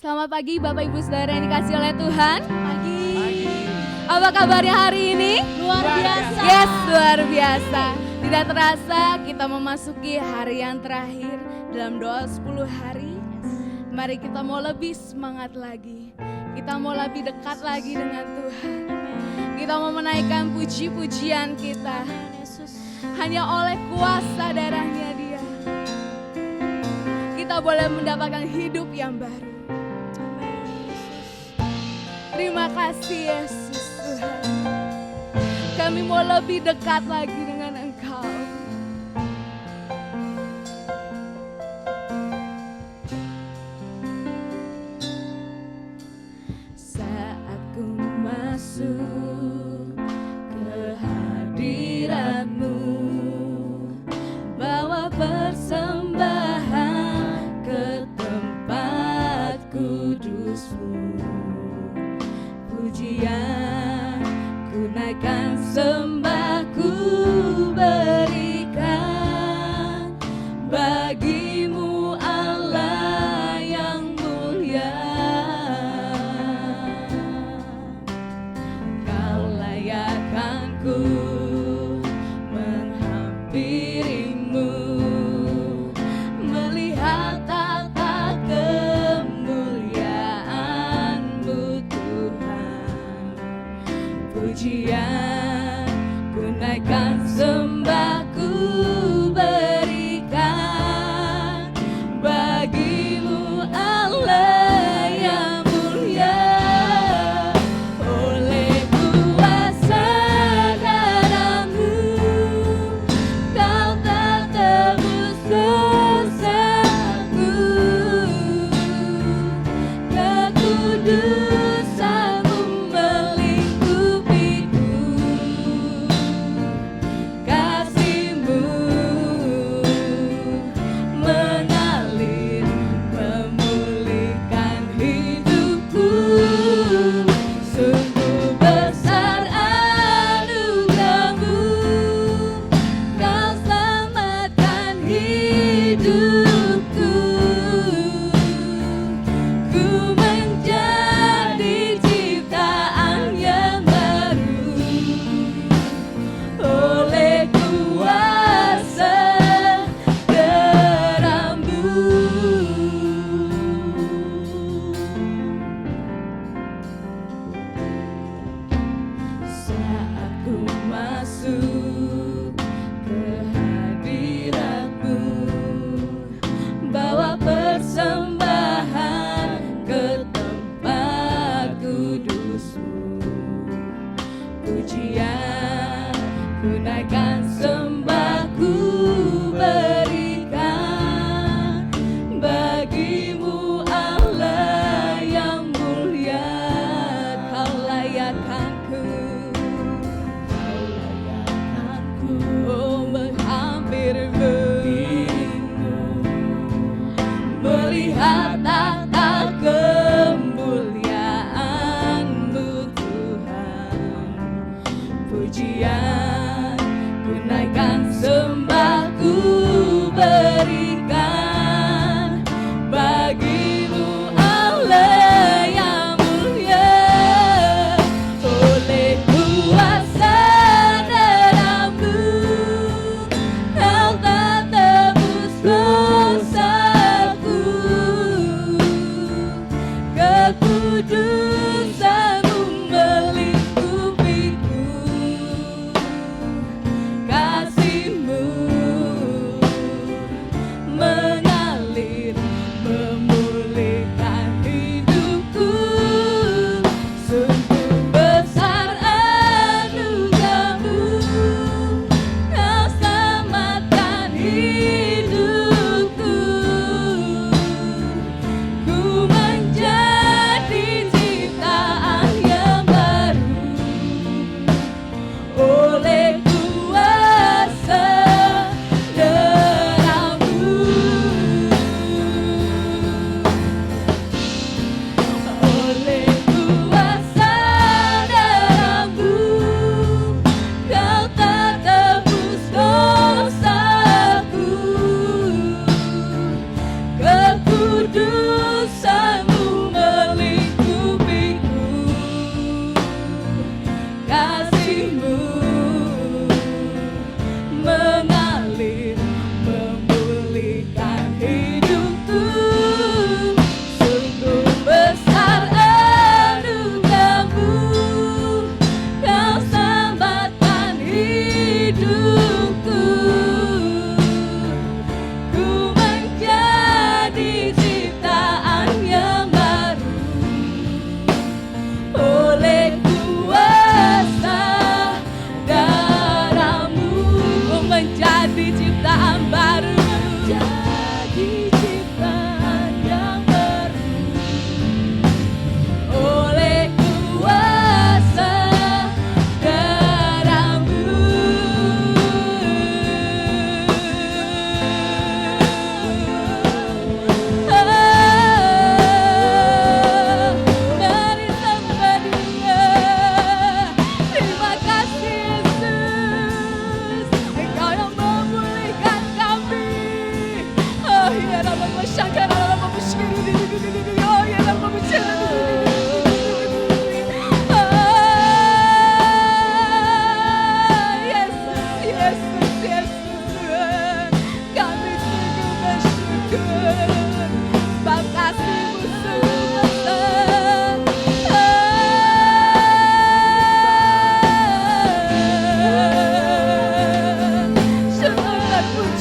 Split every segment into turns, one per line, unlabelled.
Selamat pagi Bapak Ibu Saudara yang dikasih oleh Tuhan.
Pagi.
Apa kabarnya hari ini?
Luar biasa.
Yes, luar biasa. Tidak terasa kita memasuki hari yang terakhir dalam doa 10 hari. Mari kita mau lebih semangat lagi. Kita mau lebih dekat lagi dengan Tuhan. Kita mau menaikkan puji-pujian kita. Hanya oleh kuasa darahnya Dia, kita boleh mendapatkan hidup yang baru. Terima kasih Yesus Tuhan. Kami mau lebih dekat lagi dengan Engkau. Saat ku masuk ke hadirat-Mu, bawa persembahan ke tempat kudus-Mu. Pujian ku naikkan sembahku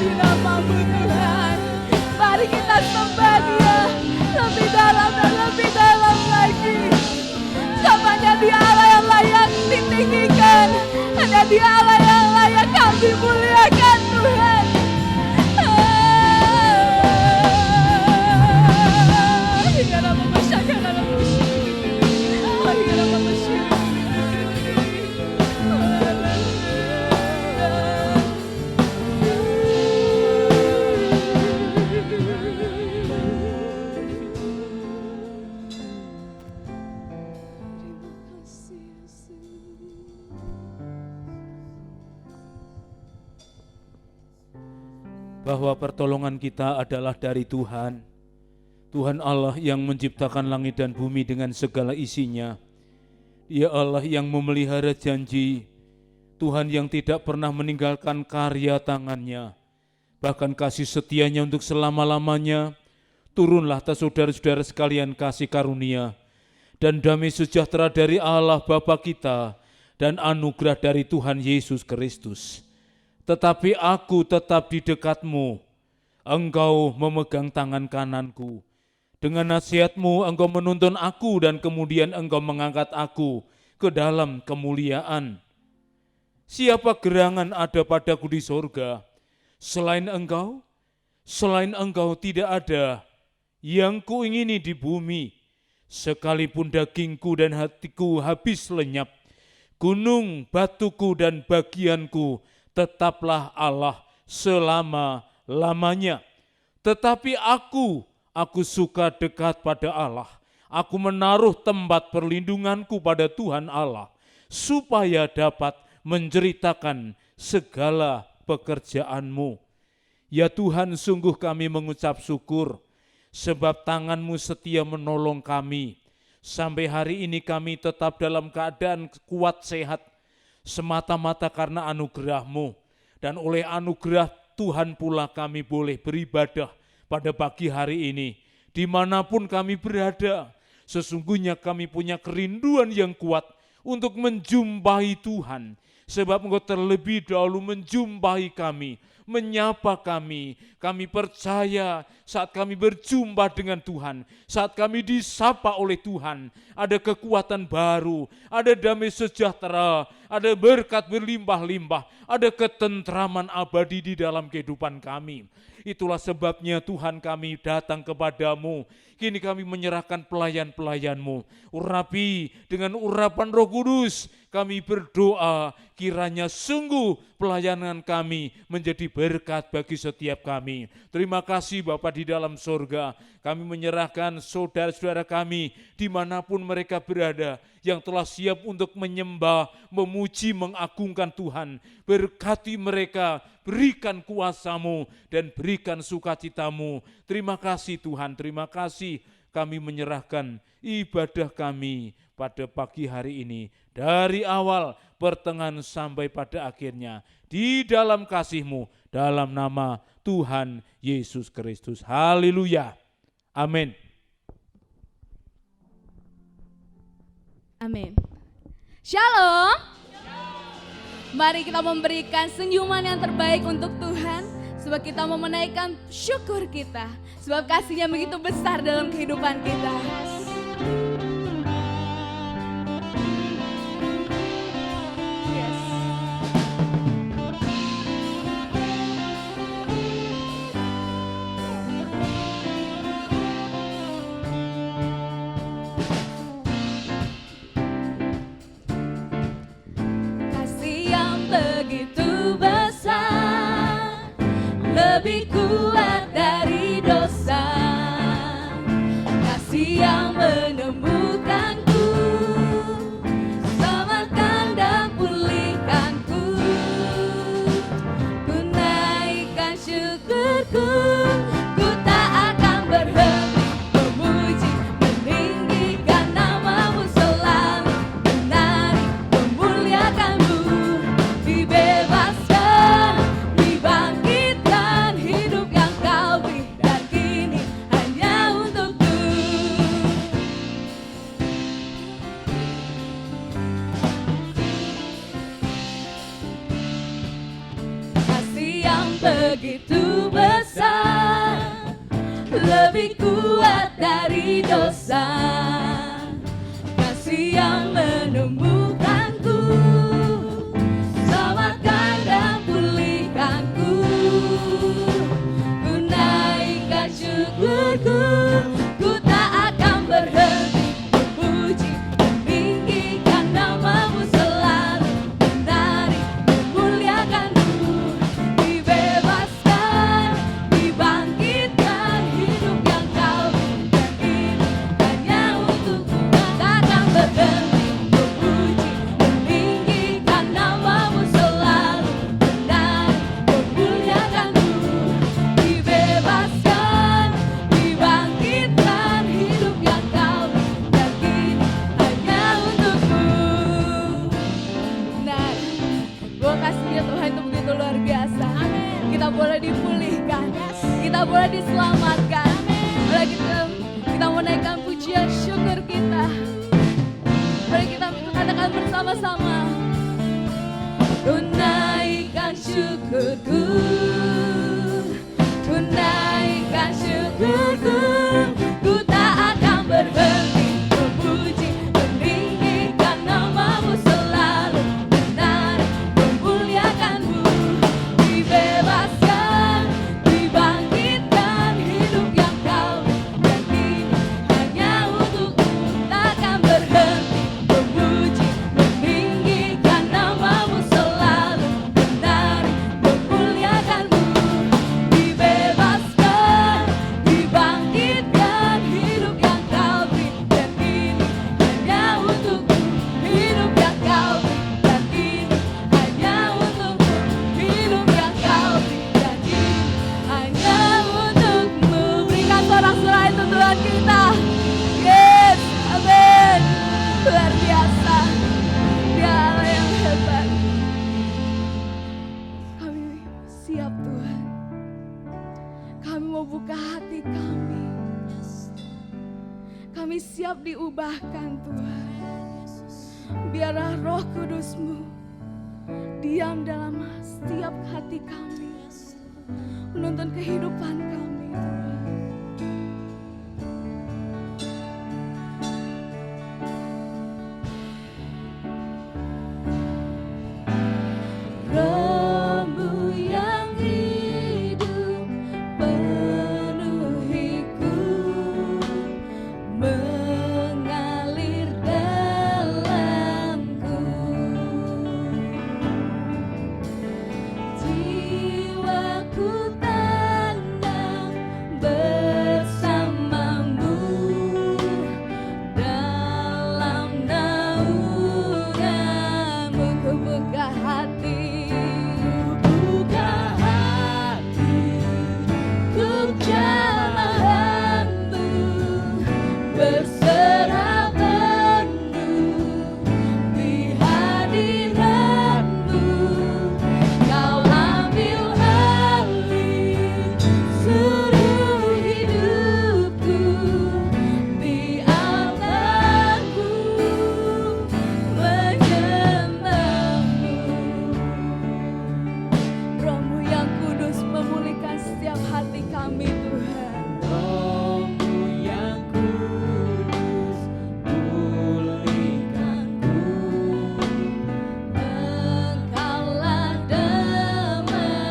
memuji nama-Mu Tuhan. Mari kita sembah Dia lebih dalam dan lebih dalam lagi. Hanya Dia Allah yang layak ditinggikan, hanya Dia Allah yang layak kami muliakan Tuhan. Hingga nama masyarakat, nama masyarakat, hingga nama masyarakat.
Bahwa pertolongan kita adalah dari Tuhan. Tuhan Allah yang menciptakan langit dan bumi dengan segala isinya. Dia Allah yang memelihara janji. Tuhan yang tidak pernah meninggalkan karya tangannya. Bahkan kasih setianya untuk selama-lamanya. Turunlah atas saudara-saudara sekalian kasih karunia. Dan damai sejahtera dari Allah Bapa kita. Dan anugerah dari Tuhan Yesus Kristus. Tetapi aku tetap di dekatmu, engkau memegang tangan kananku. Dengan nasihat-Mu engkau menuntun aku dan kemudian engkau mengangkat aku ke dalam kemuliaan. Siapa gerangan ada padaku di sorga? Selain engkau tidak ada yang kuingini di bumi. Sekalipun dagingku dan hatiku habis lenyap, gunung, batuku dan bagianku tetaplah Allah selama-lamanya. Tetapi aku suka dekat pada Allah. Aku menaruh tempat perlindunganku pada Tuhan Allah, supaya dapat menceritakan segala pekerjaan-Mu. Ya Tuhan, sungguh kami mengucap syukur, sebab tangan-Mu setia menolong kami. Sampai hari ini kami tetap dalam keadaan kuat sehat, semata-mata karena anugerah-Mu. Dan oleh anugerah Tuhan pula kami boleh beribadah pada pagi hari ini. Dimanapun kami berada, sesungguhnya kami punya kerinduan yang kuat untuk menjumpai Tuhan. Sebab Engkau terlebih dahulu menjumpai kami, menyapa kami. Kami percaya saat kami berjumpa dengan Tuhan, saat kami disapa oleh Tuhan, ada kekuatan baru, ada damai sejahtera, ada berkat berlimpah-limpah, ada ketentraman abadi di dalam kehidupan kami. Itulah sebabnya Tuhan kami datang kepadamu. Kini kami menyerahkan pelayan-pelayan-Mu. Urapi dengan urapan Roh Kudus. Kami berdoa kiranya sungguh pelayanan kami menjadi berkat bagi setiap kami. Terima kasih Bapa di dalam sorga. Kami menyerahkan saudara-saudara kami dimanapun mereka berada, yang telah siap untuk menyembah, memuji, mengagungkan Tuhan. Berkati mereka, berikan kuasa-Mu dan berikan sukacita-Mu. Terima kasih Tuhan, terima kasih kami menyerahkan ibadah kami pada pagi hari ini. Dari awal, pertengahan sampai pada akhirnya. Di dalam kasih-Mu, dalam nama Tuhan Yesus Kristus. Haleluya. Amin.
Amin. Shalom. Mari kita memberikan senyuman yang terbaik untuk Tuhan. Sebab kita mau menaikkan syukur kita. Sebab kasih-Nya begitu besar dalam kehidupan kita. Begitu besar, lebih kuat dari dosa, kasih yang menemukanku, selamatkan dan pulihkanku, ku naikkan syukurku, ku tak akan berhenti memuji, meninggikan nama-Mu selalu, menari, memuliakan-Mu. Dibebaskan, dibangkitkan, hidup yang Kau beri dan kini hanya untukku. begitu besar, lebih kuat dari dosa. Kasih yang menemukanku, selamatkan dan pulihkanku. Ku naikkan syukurku, ku tak akan berhenti memuji, meninggikan namamu selalu, menari, memuliakanmu. Dibebaskan, dibangkitkan, hidup yang kau berikan ini hanya untukku. Tak akan berhenti memuji, meninggikan namamu selalu, menari, memuliakanmu. Dibebaskan, dibangkitkan, hidup yang kau berikan ini hanya untukmu. Benar, gue kasih ya Tuhan itu begitu luar biasa. Kita boleh dipulihkan, kita boleh diselamatkan. Boleh kita menaikkan pujian syukur kita. Boleh kita katakan bersama-sama. Ku naikkan syukurku, ku naikkan syukurku, ku tak akan berhenti memuji, meninggikan namamu selalu, menari, memuliakanmu. Dibebaskan, dibangkitkan, hidup yang kau berikan ini hanya untukku. Tak akan berhenti memuji, meninggikan namamu selalu, menari, memuliakanmu. Dibebaskan, dibangkitkan, hidup yang kau berikan ini hanya untukku. Hidup yang kau berikan ini hanya untukku. Hidup yang kau berikan ini hanya untukmu. Berikan sorak-sorai itu Tuhan kita. Yes, amin. Luar biasa. Dia Allah yang hebat. Kami siap Tuhan. Kami mau buka hati kami. Kami siap diubahkan Tuhan. Biarlah Roh Kudus-Mu diam dalam setiap hati kami, menuntun kehidupan kami Tuhan. Roh-Mu yang hidup penuhiku, mengalir dalamku. Jiwaku tenang bersamamu, dalam naunganmu. Ku buka hati, ku jamah hamba, berserah penuh di hadirat-Mu. Kau ambil alih seluruh hidupku, biarkanku menyembah-Mu. Roh-Mu yang kudus memulihkan setiap hati kami Tuhan.
Roh-Mu yang kudus, pulihkanku.
Engkaulah damaiku,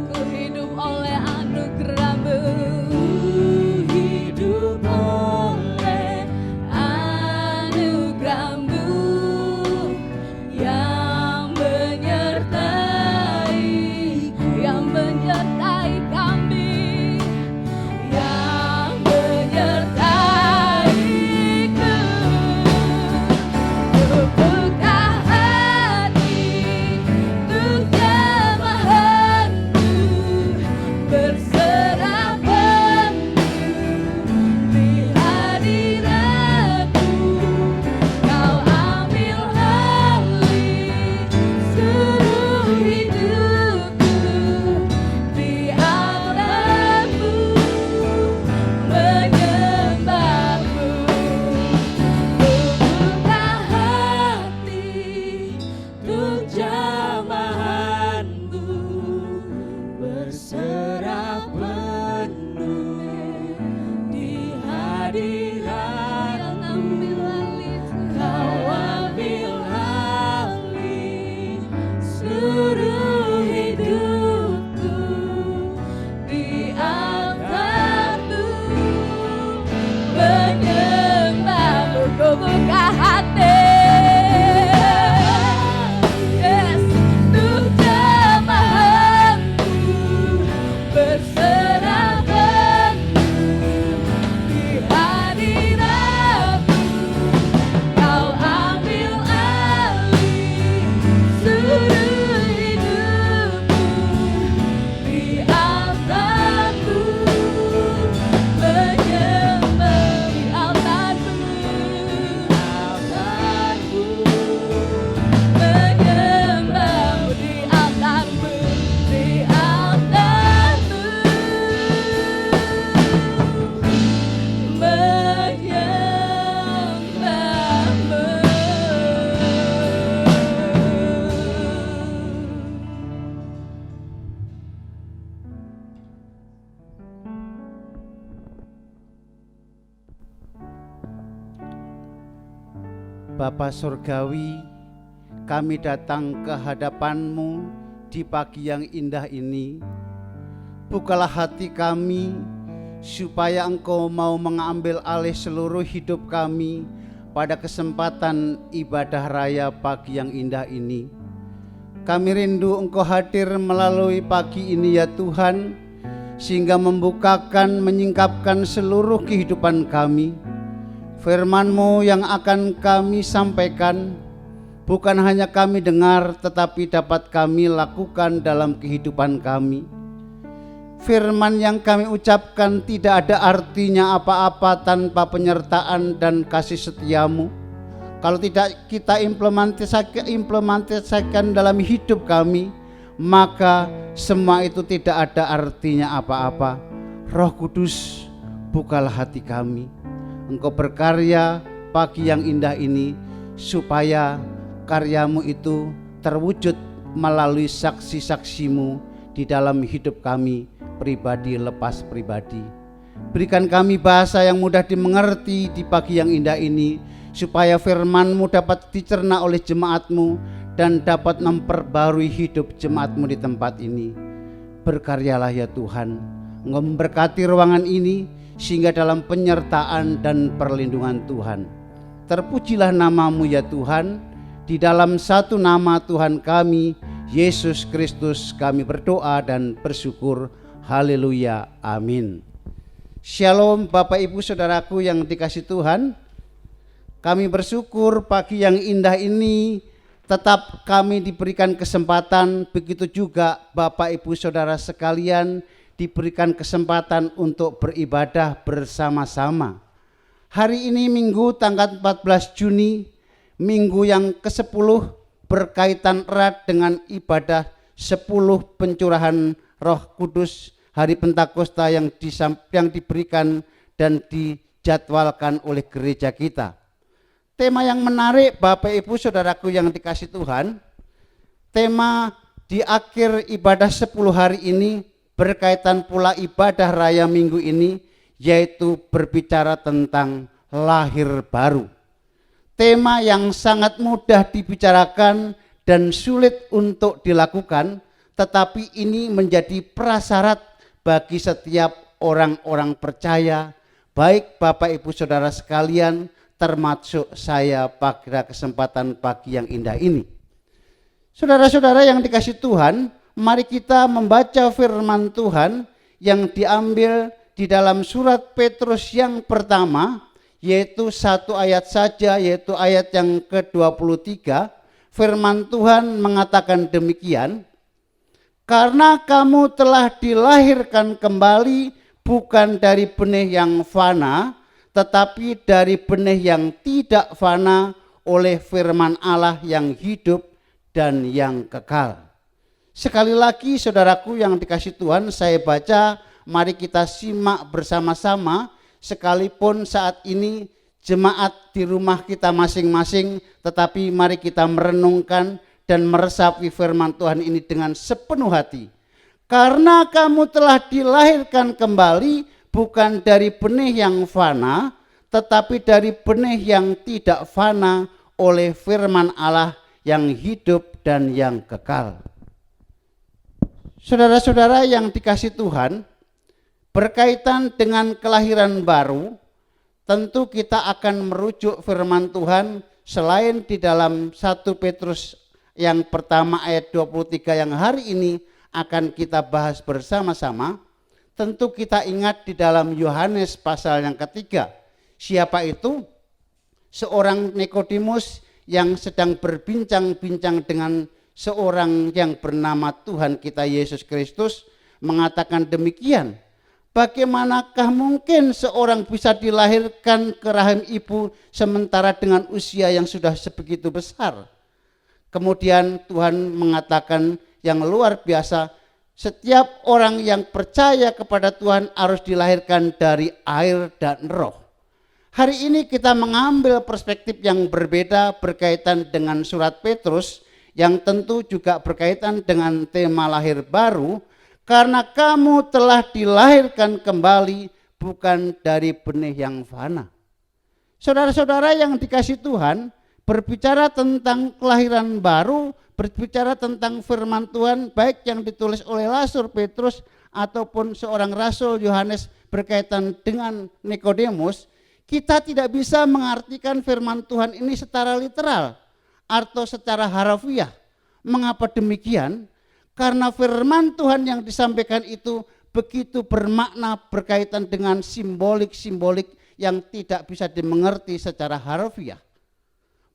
ku hidup oleh anugerah-Mu.
Hidup oleh
Anugerah-Mu yang menyertai kami, yang menyertaiku. Ku buka hati untuk jamahan-Mu, berserah penuh di hadirat-Mu. Kau ambil alih seluruh hidupku,
berserah penuh di hadiratmu. Kau ambil alih seluruh hidupku di altarmu.
Menyembahmu ku buka hati. Yes, untuk jemaatmu berserah penuh di hadiratmu. Kau ambil alih seluruh hidupku di altarmu. Menyembah di altarmu, menyembahmu di altarmu, di altarmu,
Bapa Surgawi, kami datang ke hadapan-Mu di pagi yang indah ini. Bukalah hati kami, supaya Engkau mau mengambil alih seluruh hidup kami pada kesempatan ibadah raya pagi yang indah ini. Kami rindu Engkau hadir melalui pagi ini ya Tuhan, sehingga membukakan, menyingkapkan seluruh kehidupan kami. Firman-Mu yang akan kami sampaikan bukan hanya kami dengar, tetapi dapat kami lakukan dalam kehidupan kami. Firman yang kami ucapkan tidak ada artinya apa-apa tanpa penyertaan dan kasih setia-Mu. Kalau tidak kita implementasikan dalam hidup kami, maka semua itu tidak ada artinya apa-apa. Roh Kudus, bukalah hati kami. Engkau berkarya pagi yang indah ini, supaya karya-Mu itu terwujud melalui saksi-saksi-Mu di dalam hidup kami, pribadi lepas pribadi. Berikan kami bahasa yang mudah dimengerti di pagi yang indah ini, supaya firman-Mu dapat dicerna oleh jemaat-Mu dan dapat memperbarui hidup jemaat-Mu di tempat ini. Berkaryalah ya Tuhan, Engkau memberkati ruangan ini, sehingga dalam penyertaan dan perlindungan Tuhan. Terpujilah nama-Mu ya Tuhan. Di dalam satu nama Tuhan kami, Yesus Kristus, kami berdoa dan bersyukur. Haleluya, amin. Shalom Bapak Ibu Saudaraku yang dikasihi Tuhan. Kami bersyukur pagi yang indah ini tetap kami diberikan kesempatan, begitu juga Bapak Ibu Saudara sekalian diberikan kesempatan untuk beribadah bersama-sama. Hari ini Minggu tanggal 14 Juni, Minggu yang ke-10, berkaitan erat dengan ibadah 10 pencurahan Roh Kudus hari Pentakosta yang diberikan dan dijadwalkan oleh gereja kita. Tema yang menarik Bapak Ibu Saudaraku yang dikasihi Tuhan, tema di akhir ibadah 10 hari ini berkaitan pula ibadah raya minggu ini, yaitu berbicara tentang lahir baru. Tema yang sangat mudah dibicarakan dan sulit untuk dilakukan, tetapi ini menjadi prasyarat bagi setiap orang-orang percaya, baik Bapak Ibu Saudara sekalian, termasuk saya pada kesempatan pagi yang indah ini. Saudara-saudara yang dikasihi Tuhan, mari kita membaca firman Tuhan yang diambil di dalam surat Petrus yang pertama, yaitu satu ayat saja, yaitu ayat yang ke-23. Firman Tuhan mengatakan demikian, karena kamu telah dilahirkan kembali bukan dari benih yang fana, tetapi dari benih yang tidak fana oleh firman Allah yang hidup dan yang kekal. Sekali lagi saudaraku yang dikasihi Tuhan, saya baca, mari kita simak bersama-sama, sekalipun saat ini jemaat di rumah kita masing-masing, tetapi mari kita merenungkan dan meresapi firman Tuhan ini dengan sepenuh hati. Karena kamu telah dilahirkan kembali bukan dari benih yang fana, tetapi dari benih yang tidak fana oleh firman Allah yang hidup dan yang kekal. Saudara-saudara yang dikasihi Tuhan, berkaitan dengan kelahiran baru, tentu kita akan merujuk firman Tuhan selain di dalam 1 Petrus yang pertama ayat 23 yang hari ini akan kita bahas bersama-sama. Tentu kita ingat di dalam Yohanes pasal yang ketiga. Siapa itu? Seorang Nikodemus yang sedang berbincang-bincang dengan seorang yang bernama Tuhan kita Yesus Kristus, mengatakan demikian. Bagaimanakah mungkin seorang bisa dilahirkan ke rahim ibu sementara dengan usia yang sudah sebegitu besar? Kemudian Tuhan mengatakan yang luar biasa, setiap orang yang percaya kepada Tuhan harus dilahirkan dari air dan roh. Hari ini kita mengambil perspektif yang berbeda berkaitan dengan surat Petrus yang tentu juga berkaitan dengan tema lahir baru, karena kamu telah dilahirkan kembali bukan dari benih yang fana. Saudara-saudara yang dikasihi Tuhan, berbicara tentang kelahiran baru, berbicara tentang firman Tuhan baik yang ditulis oleh Rasul Petrus ataupun seorang Rasul Yohanes berkaitan dengan Nikodemus, kita tidak bisa mengartikan firman Tuhan ini secara literal atau secara harfiah. Mengapa demikian? Karena firman Tuhan yang disampaikan itu begitu bermakna berkaitan dengan simbolik-simbolik yang tidak bisa dimengerti secara harfiah.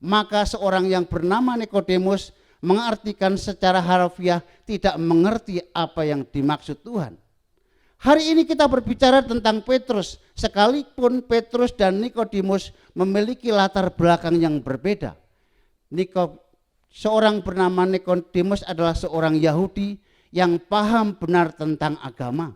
Maka seorang yang bernama Nikodemus mengartikan secara harfiah tidak mengerti apa yang dimaksud Tuhan. Hari ini kita berbicara tentang Petrus, sekalipun Petrus dan Nikodemus memiliki latar belakang yang berbeda. Seorang bernama Nikodemus adalah seorang Yahudi yang paham benar tentang agama.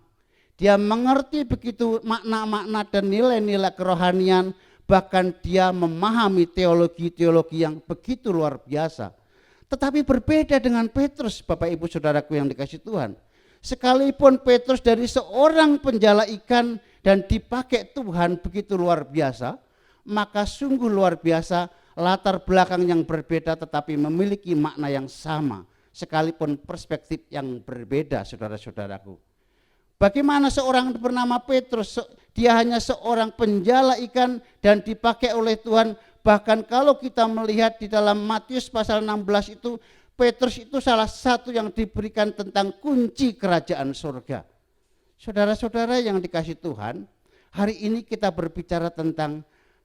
Dia mengerti begitu makna-makna dan nilai-nilai kerohanian, bahkan dia memahami teologi-teologi yang begitu luar biasa. Tetapi berbeda dengan Petrus, Bapak Ibu Saudaraku yang dikasihi Tuhan. Sekalipun Petrus dari seorang penjala ikan dan dipakai Tuhan begitu luar biasa, maka sungguh luar biasa latar belakang yang berbeda tetapi memiliki makna yang sama. Sekalipun perspektif yang berbeda, saudara-saudaraku. Bagaimana seorang bernama Petrus, dia hanya seorang penjala ikan dan dipakai oleh Tuhan. Bahkan kalau kita melihat di dalam Matius pasal 16 itu, Petrus itu salah satu yang diberikan tentang kunci kerajaan surga. Saudara-saudara yang dikasihi Tuhan, hari ini kita berbicara tentang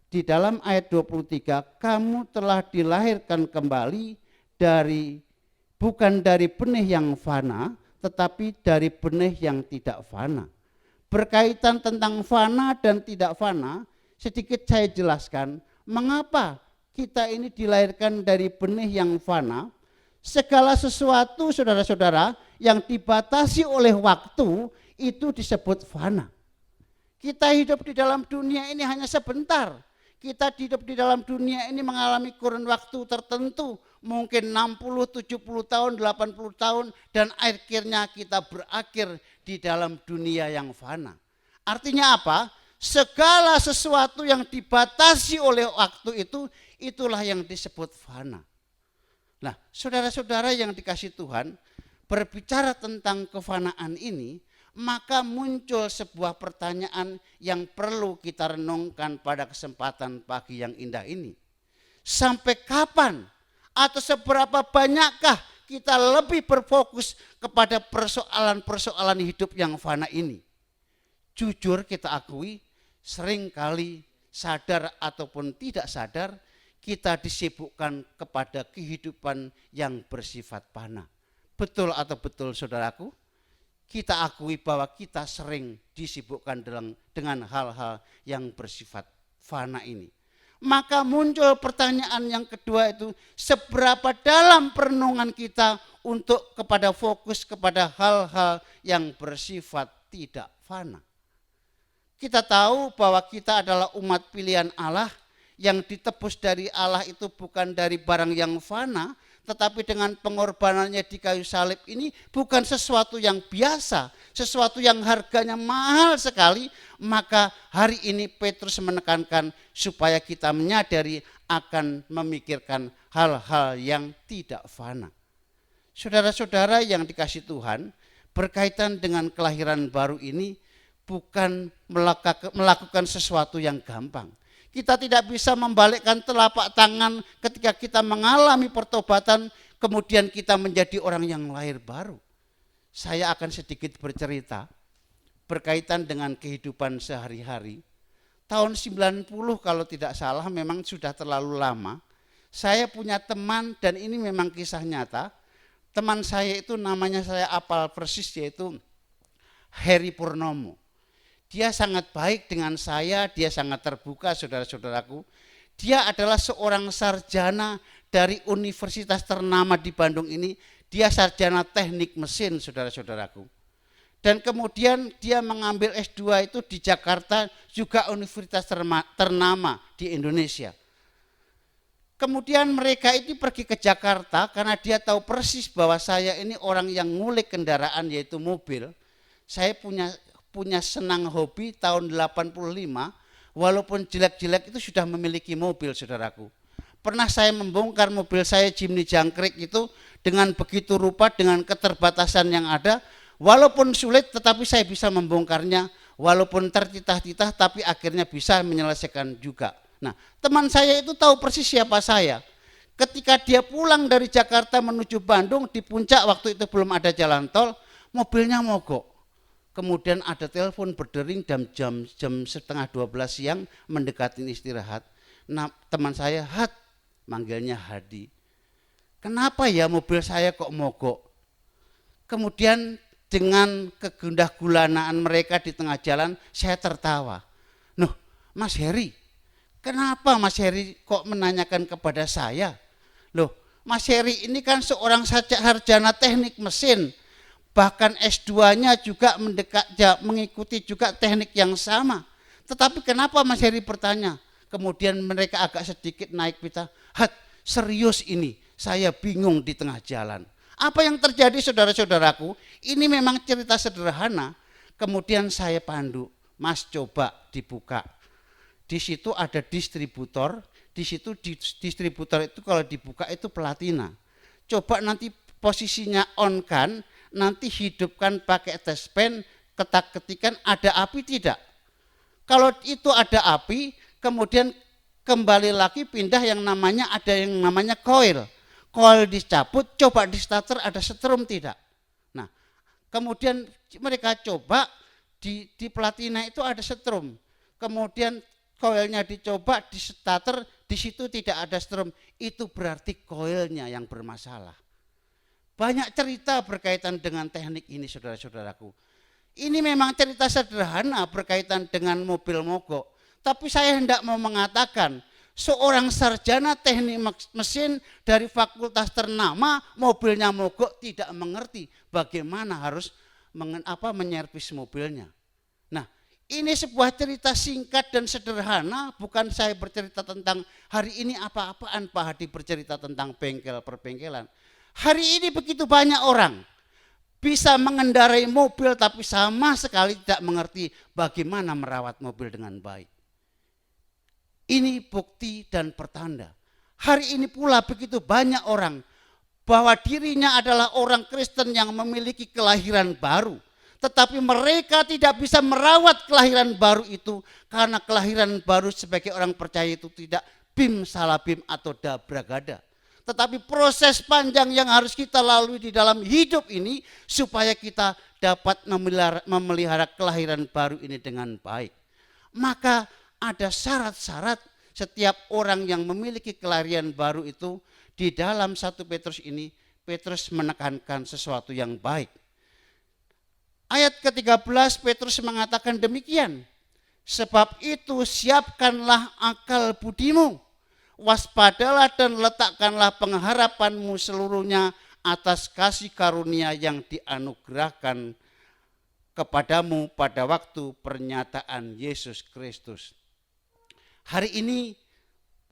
di dalam ayat 23, kamu telah dilahirkan kembali bukan dari benih yang fana, tetapi dari benih yang tidak fana. Berkaitan tentang fana dan tidak fana, sedikit saya jelaskan mengapa kita ini dilahirkan dari benih yang fana. Segala sesuatu saudara-saudara yang dibatasi oleh waktu itu disebut fana. Kita hidup di dalam dunia ini hanya sebentar. Kita hidup di dalam dunia ini mengalami kurun waktu tertentu, mungkin 60, 70 tahun, 80 tahun, dan akhirnya kita berakhir di dalam dunia yang fana. Artinya apa? Segala sesuatu yang dibatasi oleh waktu itu, itulah yang disebut fana. Nah, saudara-saudara yang dikasihi Tuhan, berbicara tentang kefanaan ini, maka muncul sebuah pertanyaan yang perlu kita renungkan pada kesempatan pagi yang indah ini. Sampai kapan atau seberapa banyakkah kita lebih berfokus kepada persoalan-persoalan hidup yang fana ini? Jujur kita akui, seringkali sadar ataupun tidak sadar, kita disibukkan kepada kehidupan yang bersifat fana. Betul atau betul saudaraku? Kita akui bahwa kita sering disibukkan dengan hal-hal yang bersifat fana ini. Maka muncul pertanyaan yang kedua itu, seberapa dalam perenungan kita untuk fokus kepada hal-hal yang bersifat tidak fana. Kita tahu bahwa kita adalah umat pilihan Allah, yang ditebus dari Allah itu bukan dari barang yang fana, tetapi dengan pengorbanannya di kayu salib ini bukan sesuatu yang biasa, sesuatu yang harganya mahal sekali. Maka hari ini Petrus menekankan supaya kita menyadari akan memikirkan hal-hal yang tidak fana. Saudara-saudara yang dikasihi Tuhan, berkaitan dengan kelahiran baru ini bukan melakukan sesuatu yang gampang. Kita tidak bisa membalikkan telapak tangan ketika kita mengalami pertobatan, kemudian kita menjadi orang yang lahir baru. Saya akan sedikit bercerita berkaitan dengan kehidupan sehari-hari. Tahun 90 kalau tidak salah, memang sudah terlalu lama. Saya punya teman dan ini memang kisah nyata. Teman saya itu namanya saya apal persis, yaitu Heri Purnomo. Dia sangat baik dengan saya, dia sangat terbuka, saudara-saudaraku. Dia adalah seorang sarjana dari universitas ternama di Bandung ini. Dia sarjana teknik mesin, saudara-saudaraku. Dan kemudian dia mengambil S2 itu di Jakarta, juga universitas ternama di Indonesia. Kemudian mereka itu pergi ke Jakarta karena dia tahu persis bahwa saya ini orang yang ngulik kendaraan, yaitu mobil. Saya punya senang hobi tahun 85, walaupun jelek-jelek itu sudah memiliki mobil, saudaraku. Pernah saya membongkar mobil saya Jimny jangkrik itu dengan begitu rupa, dengan keterbatasan yang ada. Walaupun sulit tetapi saya bisa membongkarnya, walaupun tertitah-titah tapi akhirnya bisa menyelesaikan juga. Nah, teman saya itu tahu persis siapa saya. Ketika dia pulang dari Jakarta menuju Bandung, di puncak waktu itu belum ada jalan tol, mobilnya mogok. Kemudian ada telepon berdering jam setengah 12 siang mendekati istirahat. Nah, teman saya, manggilnya Hadi. Kenapa ya mobil saya kok mogok? Kemudian dengan kegundah gulanaan mereka di tengah jalan, saya tertawa. Nuh, Mas Heri, kenapa Mas Heri kok menanyakan kepada saya? Loh, Mas Heri ini kan seorang sarjana teknik mesin. Bahkan S2-nya juga mengikuti juga teknik yang sama. Tetapi kenapa Mas Heri bertanya? Kemudian mereka agak sedikit naik pita. Serius ini, saya bingung di tengah jalan. Apa yang terjadi, saudara-saudaraku? Ini memang cerita sederhana. Kemudian saya pandu, Mas coba dibuka. Di situ ada distributor. Di situ distributor itu kalau dibuka itu platina. Coba nanti posisinya on kan, nanti hidupkan pakai test pen, ketik-ketikan ada api tidak. Kalau itu ada api, kemudian kembali lagi pindah yang namanya coil. Coil dicabut, coba di starter ada setrum tidak. Nah, kemudian mereka coba di platina itu ada setrum. Kemudian coilnya dicoba di starter, di situ tidak ada setrum. Itu berarti coilnya yang bermasalah. Banyak cerita berkaitan dengan teknik ini, saudara-saudaraku. Ini memang cerita sederhana berkaitan dengan mobil mogok. Tapi saya hendak mau mengatakan, seorang sarjana teknik mesin dari fakultas ternama, mobilnya mogok, tidak mengerti bagaimana harus menyervis mobilnya. Nah, ini sebuah cerita singkat dan sederhana, bukan saya bercerita tentang hari ini apa-apaan Pak Hadi bercerita tentang bengkel perbengkelan. Hari ini begitu banyak orang bisa mengendarai mobil tapi sama sekali tidak mengerti bagaimana merawat mobil dengan baik. Ini bukti dan pertanda. Hari ini pula begitu banyak orang bahwa dirinya adalah orang Kristen yang memiliki kelahiran baru. Tetapi mereka tidak bisa merawat kelahiran baru itu karena kelahiran baru sebagai orang percaya itu tidak bim salabim atau dabragada. Tetapi proses panjang yang harus kita lalui di dalam hidup ini supaya kita dapat memelihara kelahiran baru ini dengan baik. Maka ada syarat-syarat setiap orang yang memiliki kelahiran baru itu. Di dalam 1 Petrus ini, Petrus menekankan sesuatu yang baik. Ayat ke-13 Petrus mengatakan demikian. Sebab itu siapkanlah akal budimu. Waspadalah dan letakkanlah pengharapanmu seluruhnya atas kasih karunia yang dianugerahkan kepadamu pada waktu pernyataan Yesus Kristus. Hari ini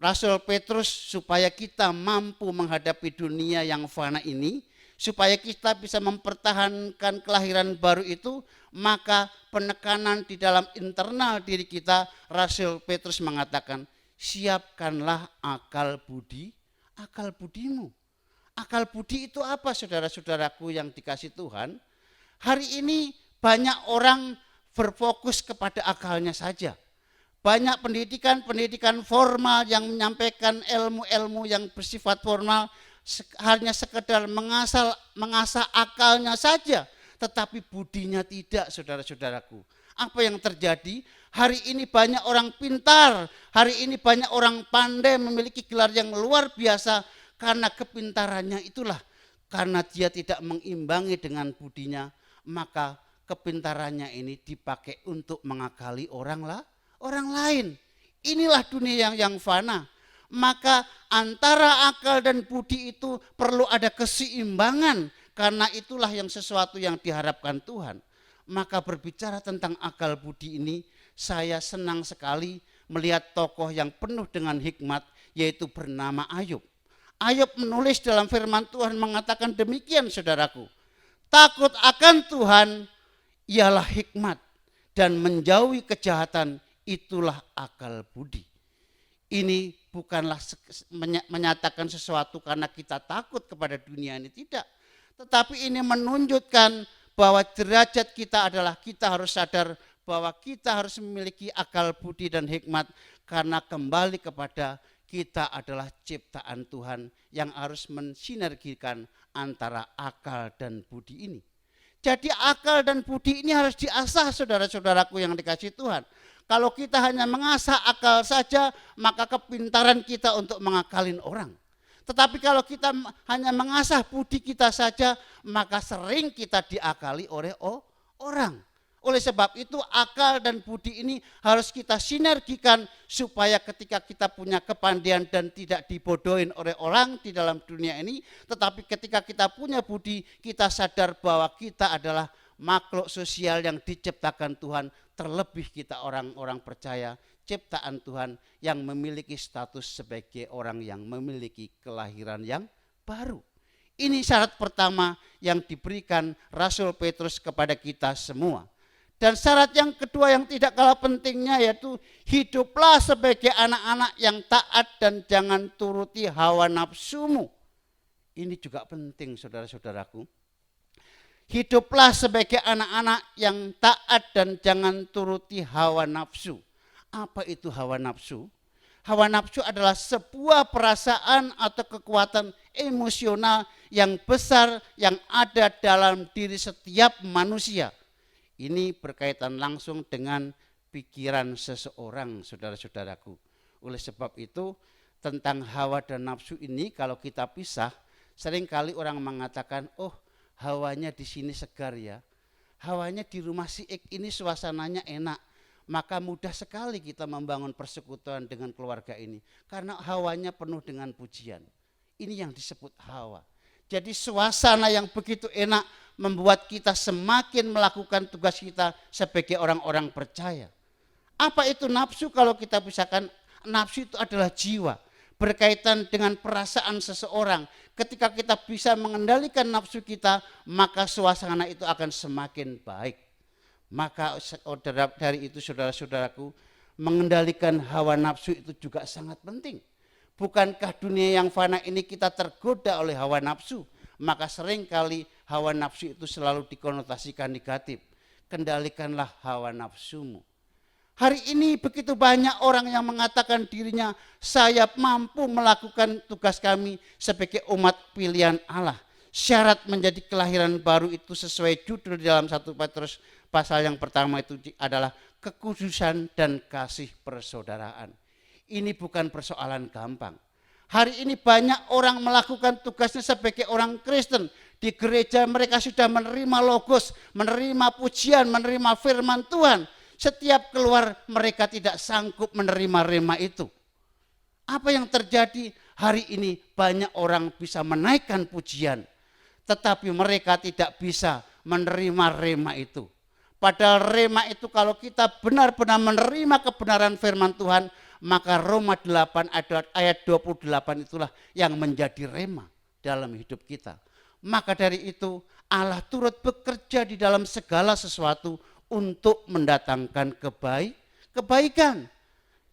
Rasul Petrus supaya kita mampu menghadapi dunia yang fana ini, supaya kita bisa mempertahankan kelahiran baru itu, maka penekanan di dalam internal diri kita, Rasul Petrus mengatakan, siapkanlah akal budimu. Akal budi itu apa, saudara-saudaraku yang dikasih Tuhan? Hari ini banyak orang berfokus kepada akalnya saja. Banyak pendidikan formal yang menyampaikan ilmu-ilmu yang bersifat formal hanya sekedar mengasah akalnya saja, tetapi budinya tidak, saudara-saudaraku. Apa yang terjadi? Hari ini banyak orang pintar, hari ini banyak orang pandai, memiliki gelar yang luar biasa karena kepintarannya itulah. Karena dia tidak mengimbangi dengan budinya, maka kepintarannya ini dipakai untuk mengakali orang lain. Inilah dunia yang fana. Maka antara akal dan budi itu perlu ada keseimbangan, karena itulah yang sesuatu yang diharapkan Tuhan. Maka berbicara tentang akal budi ini, saya senang sekali melihat tokoh yang penuh dengan hikmat, yaitu bernama Ayub. Ayub menulis dalam firman Tuhan mengatakan demikian, saudaraku. Takut akan Tuhan ialah hikmat, dan menjauhi kejahatan itulah akal budi. Ini bukanlah menyatakan sesuatu karena kita takut kepada dunia ini, tidak. Tetapi ini menunjukkan bahwa derajat kita adalah kita harus sadar bahwa kita harus memiliki akal budi dan hikmat, karena kembali kepada kita adalah ciptaan Tuhan yang harus mensinergikan antara akal dan budi ini. Jadi akal dan budi ini harus diasah, saudara-saudaraku yang dikasih Tuhan. Kalau kita hanya mengasah akal saja, maka kepintaran kita untuk mengakalin orang. Tetapi kalau kita hanya mengasah budi kita saja, maka sering kita diakali oleh orang. Oleh sebab itu akal dan budi ini harus kita sinergikan supaya ketika kita punya kepandaian dan tidak dibodohin oleh orang di dalam dunia ini, tetapi ketika kita punya budi, kita sadar bahwa kita adalah makhluk sosial yang diciptakan Tuhan, terlebih kita orang-orang percaya ciptaan Tuhan yang memiliki status sebagai orang yang memiliki kelahiran yang baru. Ini syarat pertama yang diberikan Rasul Petrus kepada kita semua. Dan syarat yang kedua yang tidak kalah pentingnya yaitu hiduplah sebagai anak-anak yang taat dan jangan turuti hawa nafsumu. Ini juga penting, saudara-saudaraku. Hiduplah sebagai anak-anak yang taat dan jangan turuti hawa nafsu. Apa itu hawa nafsu? Hawa nafsu adalah sebuah perasaan atau kekuatan emosional yang besar yang ada dalam diri setiap manusia. Ini berkaitan langsung dengan pikiran seseorang, saudara-saudaraku. Oleh sebab itu, tentang hawa dan nafsu ini kalau kita pisah, seringkali orang mengatakan, oh hawanya di sini segar ya. Hawanya di rumah si Ik ini suasananya enak. Maka mudah sekali kita membangun persekutuan dengan keluarga ini. Karena hawanya penuh dengan pujian. Ini yang disebut hawa. Jadi suasana yang begitu enak membuat kita semakin melakukan tugas kita sebagai orang-orang percaya. Apa itu nafsu? Kalau kita pisahkan, nafsu itu adalah jiwa, berkaitan dengan perasaan seseorang. Ketika kita bisa mengendalikan nafsu kita, maka suasana itu akan semakin baik. Maka dari itu saudara-saudaraku, mengendalikan hawa nafsu itu juga sangat penting. Bukankah dunia yang fana ini kita tergoda oleh hawa nafsu? Maka seringkali hawa nafsu itu selalu dikonotasikan negatif. Kendalikanlah hawa nafsumu. Hari ini begitu banyak orang yang mengatakan dirinya, saya mampu melakukan tugas kami sebagai umat pilihan Allah. Syarat menjadi kelahiran baru itu sesuai judul di dalam 1 Petrus pasal yang pertama itu adalah kekudusan dan kasih persaudaraan. Ini bukan persoalan gampang. Hari ini banyak orang melakukan tugasnya sebagai orang Kristen. Di gereja mereka sudah menerima logos, menerima pujian, menerima firman Tuhan. Setiap keluar mereka tidak sanggup menerima rema itu. Apa yang terjadi? Hari ini banyak orang bisa menaikkan pujian. Tetapi mereka tidak bisa menerima rema itu. Padahal rema itu kalau kita benar-benar menerima kebenaran firman Tuhan, maka Roma 8 ayat 28 itulah yang menjadi rema dalam hidup kita. Maka dari itu Allah turut bekerja di dalam segala sesuatu untuk mendatangkan kebaikan.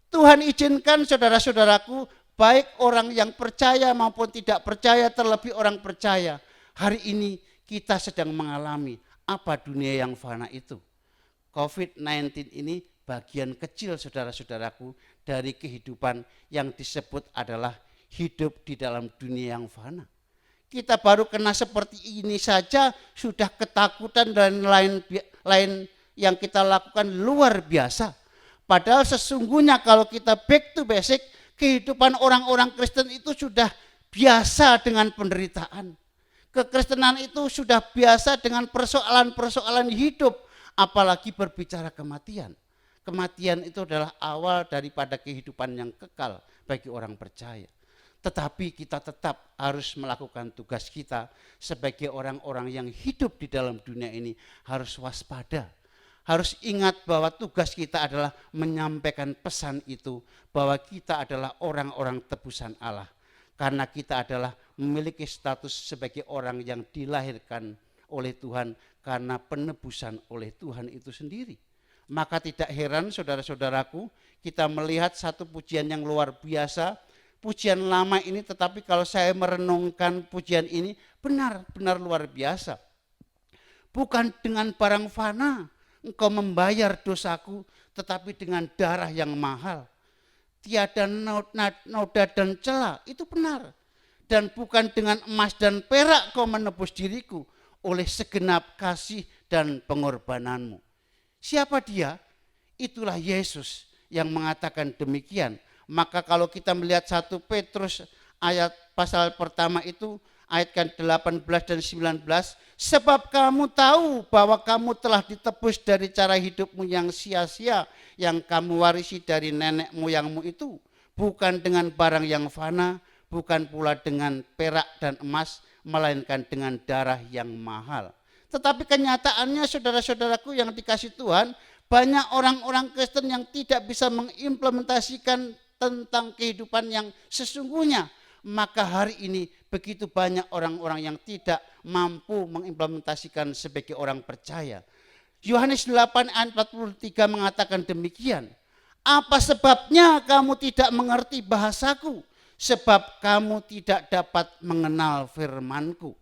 Tuhan izinkan saudara-saudaraku, baik orang yang percaya maupun tidak percaya, terlebih orang percaya, hari ini kita sedang mengalami apa dunia yang fana itu. COVID-19 ini bagian kecil saudara-saudaraku dari kehidupan yang disebut adalah hidup di dalam dunia yang fana. Kita baru kena seperti ini saja sudah ketakutan dan lain yang kita lakukan luar biasa. Padahal sesungguhnya kalau kita back to basic, kehidupan orang-orang Kristen itu sudah biasa dengan penderitaan. Kekristenan itu sudah biasa dengan persoalan-persoalan hidup, apalagi berbicara kematian. Kematian itu adalah awal daripada kehidupan yang kekal bagi orang percaya. Tetapi kita tetap harus melakukan tugas kita sebagai orang-orang yang hidup di dalam dunia ini, harus waspada. Harus ingat bahwa tugas kita adalah menyampaikan pesan itu, bahwa kita adalah orang-orang tebusan Allah. Karena kita adalah memiliki status sebagai orang yang dilahirkan oleh Tuhan karena penebusan oleh Tuhan itu sendiri. Maka tidak heran saudara-saudaraku, kita melihat satu pujian yang luar biasa, pujian lama ini, tetapi kalau saya merenungkan pujian ini benar-benar luar biasa. Bukan dengan barang fana engkau membayar dosaku, tetapi dengan darah yang mahal. Tiada noda dan celah, itu benar. Dan bukan dengan emas dan perak kau menebus diriku, oleh segenap kasih dan pengorbananmu. Siapa dia? Itulah Yesus yang mengatakan demikian. Maka kalau kita melihat 1 Petrus ayat pasal pertama itu, ayat 18 dan 19, sebab kamu tahu bahwa kamu telah ditebus dari cara hidupmu yang sia-sia yang kamu warisi dari nenek moyangmu itu, bukan dengan barang yang fana, bukan pula dengan perak dan emas, melainkan dengan darah yang mahal. Tetapi kenyataannya saudara-saudaraku yang dikasih Tuhan, banyak orang-orang Kristen yang tidak bisa mengimplementasikan tentang kehidupan yang sesungguhnya. Maka hari ini begitu banyak orang-orang yang tidak mampu mengimplementasikan sebagai orang percaya. Yohanes 8 ayat 43 mengatakan demikian. Apa sebabnya kamu tidak mengerti bahasaku? Sebab kamu tidak dapat mengenal firmanku.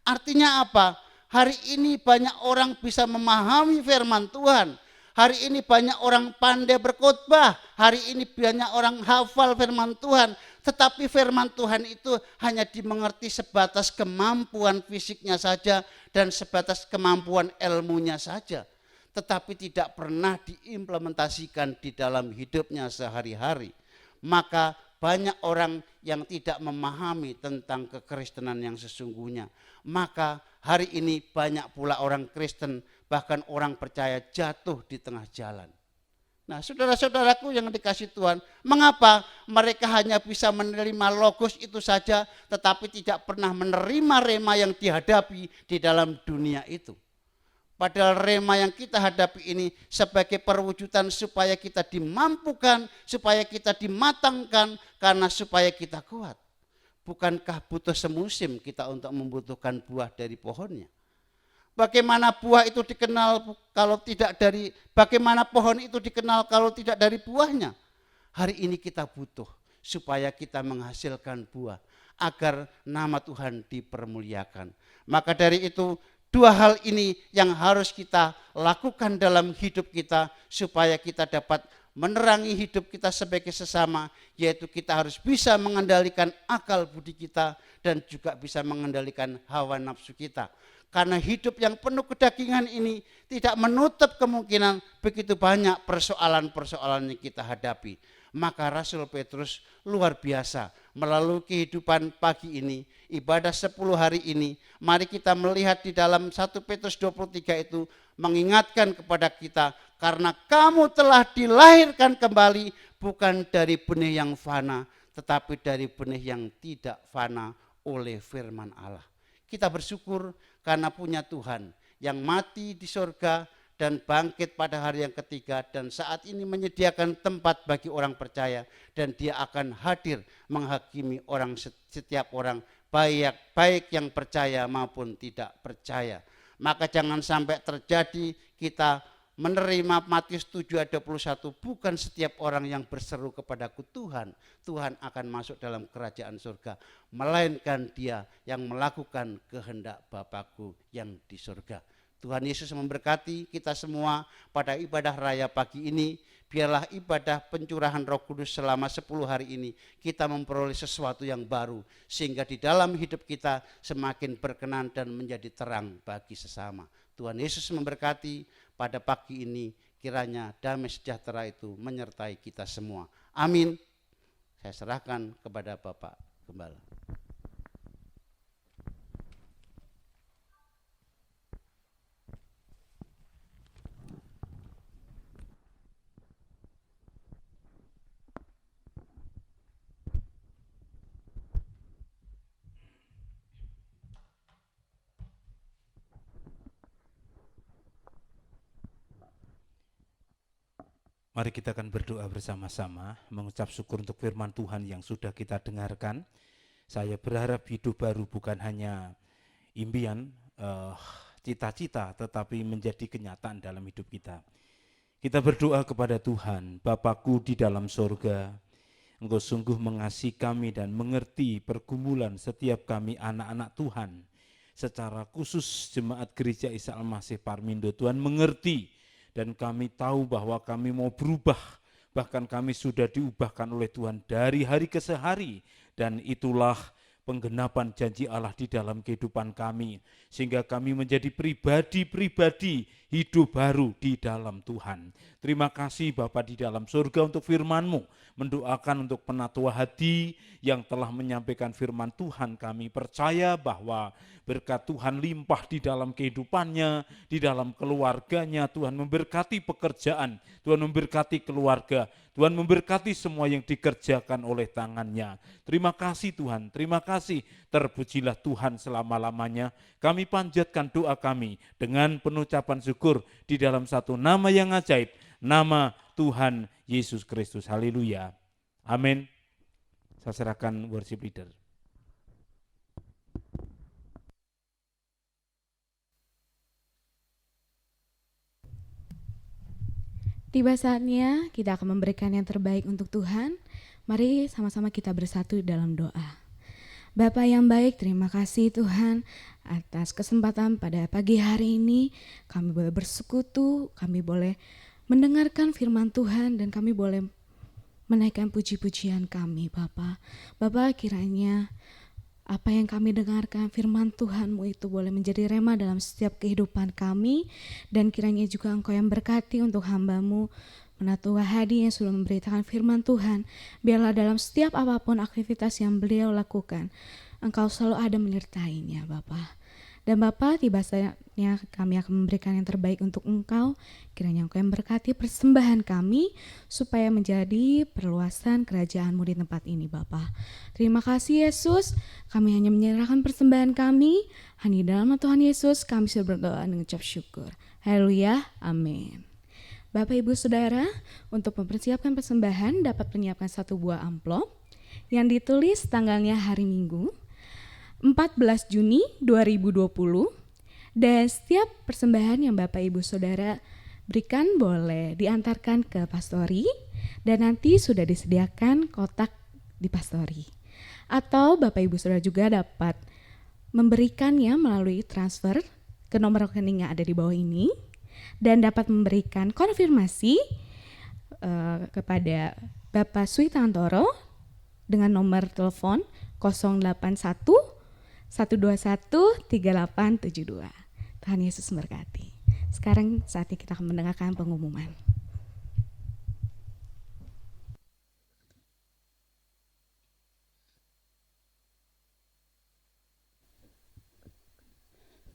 Artinya apa? Hari ini banyak orang bisa memahami firman Tuhan. Hari ini banyak orang pandai berkhotbah. Hari ini banyak orang hafal firman Tuhan. Tetapi firman Tuhan itu hanya dimengerti sebatas kemampuan fisiknya saja dan sebatas kemampuan ilmunya saja. Tetapi tidak pernah diimplementasikan di dalam hidupnya sehari-hari. Maka banyak orang yang tidak memahami tentang kekristenan yang sesungguhnya. Maka hari ini banyak pula orang Kristen, bahkan orang percaya jatuh di tengah jalan. Nah, saudara-saudaraku yang dikasih Tuhan, mengapa mereka hanya bisa menerima logos itu saja, tetapi tidak pernah menerima rema yang dihadapi di dalam dunia itu? Padahal rema yang kita hadapi ini sebagai perwujudan supaya kita dimampukan, supaya kita dimatangkan, karena supaya kita kuat. Bukankah butuh semusim kita untuk membutuhkan buah dari pohonnya? Bagaimana buah itu dikenal kalau tidak dari, bagaimana pohon itu dikenal kalau tidak dari buahnya? Hari ini kita butuh supaya kita menghasilkan buah agar nama Tuhan dipermuliakan. Maka dari itu dua hal ini yang harus kita lakukan dalam hidup kita supaya kita dapat menerangi hidup kita sebagai sesama, yaitu kita harus bisa mengendalikan akal budi kita dan juga bisa mengendalikan hawa nafsu kita. Karena hidup yang penuh kedagingan ini tidak menutup kemungkinan begitu banyak persoalan-persoalan yang kita hadapi. Maka Rasul Petrus luar biasa melalui kehidupan pagi ini, ibadah 10 hari ini, mari kita melihat di dalam 1 Petrus 23 itu mengingatkan kepada kita, karena kamu telah dilahirkan kembali bukan dari benih yang fana, tetapi dari benih yang tidak fana oleh firman Allah. Kita bersyukur karena punya Tuhan yang mati di surga dan bangkit pada hari yang ketiga, dan saat ini menyediakan tempat bagi orang percaya, dan dia akan hadir menghakimi setiap orang, baik yang percaya maupun tidak percaya. Maka jangan sampai terjadi kita menerima Matius 7 ayat 21, bukan setiap orang yang berseru kepadaku Tuhan, Tuhan akan masuk dalam kerajaan surga, melainkan dia yang melakukan kehendak Bapakku yang di surga. Tuhan Yesus memberkati kita semua pada ibadah raya pagi ini. Biarlah ibadah pencurahan Roh Kudus selama 10 hari ini kita memperoleh sesuatu yang baru, sehingga di dalam hidup kita semakin berkenan dan menjadi terang bagi sesama. Tuhan Yesus memberkati pada pagi ini, kiranya damai sejahtera itu menyertai kita semua. Amin. Saya serahkan kepada Bapak Gembala.
Mari kita akan berdoa bersama-sama, mengucap syukur untuk firman Tuhan yang sudah kita dengarkan. Saya berharap hidup baru bukan hanya impian, cita-cita, tetapi menjadi kenyataan dalam hidup kita. Kita berdoa kepada Tuhan, Bapakku di dalam sorga, Engkau sungguh mengasihi kami dan mengerti pergumulan setiap kami anak-anak Tuhan. Secara khusus jemaat gereja Isa Al-Masih Parmindo, Tuhan mengerti. Dan kami tahu bahwa kami mau berubah, bahkan kami sudah diubahkan oleh Tuhan dari hari ke hari. Dan itulah penggenapan janji Allah di dalam kehidupan kami. Sehingga kami menjadi pribadi-pribadi hidup baru di dalam Tuhan. Terima kasih Bapa di dalam surga untuk firman-Mu. Mendoakan untuk penatua hati yang telah menyampaikan firman Tuhan. Kami percaya bahwa berkat Tuhan limpah di dalam kehidupannya, di dalam keluarganya. Tuhan memberkati pekerjaan, Tuhan memberkati keluarga, Tuhan memberkati semua yang dikerjakan oleh tangannya. Terima kasih Tuhan, terima kasih. Terpujilah Tuhan selama-lamanya. Kami panjatkan doa kami dengan pengucapan syukur di dalam satu nama yang ajaib, nama Tuhan Yesus Kristus. Haleluya. Amin. Saya serahkan worship leader.
Tiba saatnya kita akan memberikan yang terbaik untuk Tuhan. Mari sama-sama kita bersatu dalam doa. Bapa yang baik, terima kasih Tuhan atas kesempatan pada pagi hari ini. Kami boleh bersekutu, kami boleh mendengarkan firman Tuhan, dan kami boleh menaikkan puji-pujian kami Bapa. Bapa, kiranya apa yang kami dengarkan firman Tuhan-Mu itu boleh menjadi rema dalam setiap kehidupan kami, dan kiranya juga Engkau yang berkati untuk hamba-Mu, Penatua Hadi yang sudah memberitakan firman Tuhan. Biarlah dalam setiap apapun aktivitas yang beliau lakukan, Engkau selalu ada menyertainya Bapa. Dan Bapa, tiba saatnya kami akan memberikan yang terbaik untuk Engkau. Kiranya Engkau yang berkati persembahan kami supaya menjadi perluasan kerajaan-Mu di tempat ini Bapa. Terima kasih Yesus, kami hanya menyerahkan persembahan kami. Hanya dalam nama Tuhan Yesus kami sudah berdoa dengan ucap syukur. Haleluya, amin. Bapak Ibu Saudara, untuk mempersiapkan persembahan dapat menyiapkan satu buah amplop yang ditulis tanggalnya hari Minggu 14 Juni 2020, dan setiap persembahan yang Bapak Ibu Saudara berikan boleh diantarkan ke pastori, dan nanti sudah disediakan kotak di pastori. Atau Bapak Ibu Saudara juga dapat memberikannya melalui transfer ke nomor rekening yang ada di bawah ini, dan dapat memberikan konfirmasi kepada Bapak Suitantoro dengan nomor telepon 081 121 3872. Tuhan Yesus memberkati. Sekarang saatnya kita akan mendengarkan pengumuman.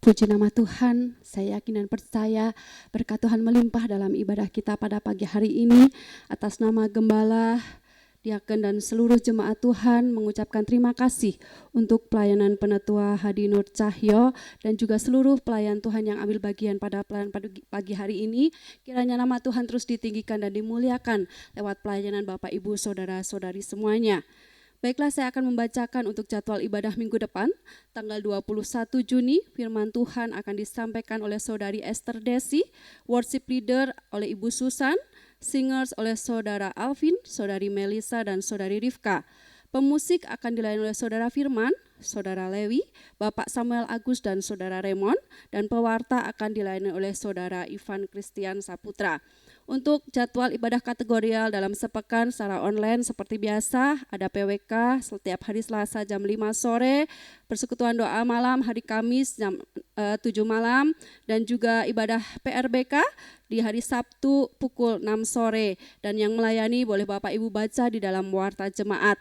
Puji nama Tuhan, saya yakin dan percaya berkat Tuhan melimpah dalam ibadah kita pada pagi hari ini. Atas nama Gembala diaken dan seluruh jemaat Tuhan mengucapkan terima kasih untuk pelayanan Penetua Hadi Nur Cahyo dan juga seluruh pelayan Tuhan yang ambil bagian pada pelayanan pagi hari ini. Kiranya nama Tuhan terus ditinggikan dan dimuliakan lewat pelayanan Bapak Ibu Saudara-saudari semuanya. Baiklah, saya akan membacakan untuk jadwal ibadah minggu depan. Tanggal 21 Juni, firman Tuhan akan disampaikan oleh Saudari Esther Desi, worship leader oleh Ibu Susan, singers oleh Saudara Alvin, Saudari Melisa, dan Saudari Rifka. Pemusik akan dilayani oleh Saudara Firman, Saudara Lewi, Bapak Samuel Agus, dan Saudara Raymond, dan pewarta akan dilayani oleh Saudara Ivan Christian Saputra. Untuk jadwal ibadah kategorial dalam sepekan secara online seperti biasa, ada PWK setiap hari Selasa jam 5 sore, persekutuan doa malam hari Kamis jam 7 malam, dan juga ibadah PRBK di hari Sabtu pukul 6 sore. Dan yang melayani boleh Bapak Ibu baca di dalam warta jemaat.